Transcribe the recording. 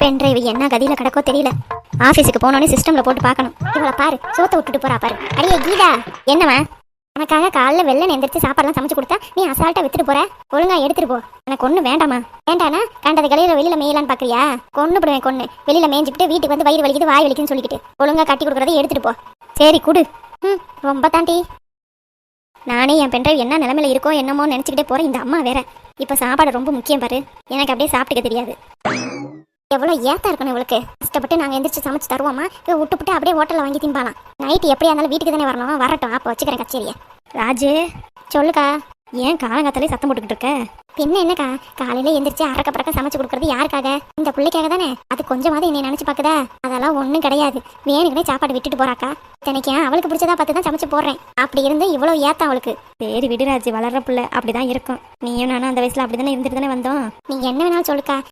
Pen drive என்ன கதியில கிடக்கோ தெரியல. ஆபீஸுக்கு போனோடனே சிஸ்டம்ல போட்டு பார்க்கணும். இவளை பாரு, சோத்த விட்டுட்டு போறா பாரு. அடியே கீதா, என்னவா? உனக்காக காலைல வெள்ளை எந்திரிச்சு சாப்பாடுலாம் சமைச்சு கொடுத்தா நீ அசால்ட்டா வித்துட்டு போற. ஒழுங்கா எடுத்துட்டு போ. எனக்கு ஒண்ணு வேண்டாமா? வேண்டானா கண்டது கலையில வெளியில மேயலான்னு பாக்குறியா? கொன்னு போடுவேன் கொன்னு. வெளியில மேய்ஞ்சிட்டு வீட்டுக்கு வந்து வயிறு வலிக்குது வாய் வலிக்குதுன்னு சொல்லிக்கிட்டு ஒழுங்கா கட்டி கொடுக்குறதை எடுத்துட்டு போ. சரி குடு. ரொம்ப தாண்டி. நானே என் பென்ட்ரைவ் என்ன நிலைமையில இருக்கோ என்னமோ நினைச்சுக்கிட்டே போறேன். இந்த அம்மா வேற. இப்ப சாப்பாடு ரொம்ப முக்கியம் பாரு. எனக்கு அப்படியே சாப்பிட்டுக்க தெரியாது. எவ்வளோ ஏத்தா இருக்கணும் இவளுக்கு. கஷ்டப்பட்டு நாங்கள் எந்திரிச்சு சமைச்சு தருவோமா, விட்டுப்புட்டு அப்படியே ஹோட்டலில் வாங்கி திம்பாலாம். நைட்டு எப்படியா இருந்தாலும் வீட்டுக்கு தானே வரணும். வரட்டும், அப்போ வச்சுக்கிறேன் கச்சேரியை. ராஜு, சொல்லுக்கா. ஏன் காலங்காத்தாலே சத்தம் போட்டுக்கிட்டு இருக்க? பின்ன என்னக்கா, காலையில எந்திரிச்சு அறக்க பறக்க சமைச்சு கொடுக்கறது யாருக்காக? இந்த பிள்ளைக்காக தானே. அது கொஞ்சமாவது என்னை நினைச்சு பாக்குதா? அதெல்லாம் ஒன்றும் கிடையாது. வேணுக்குனே சாப்பாடு விட்டுட்டு போறாக்கா. தினைக்கும் அவளுக்கு பிடிச்சதா பார்த்து தான் சமைச்சு போடுறேன். அப்படி இருந்து இவ்வளோ ஏத்தா அவளுக்கு. சரி விடுராஜ், வளர்ற பிள்ளை அப்படிதான் இருக்கும். நீயும் நானும் அந்த வயசுல அப்படிதானே இருந்துட்டு தானே வந்தோம். நீ என்ன வேணாலும் சொல்லுக்கா.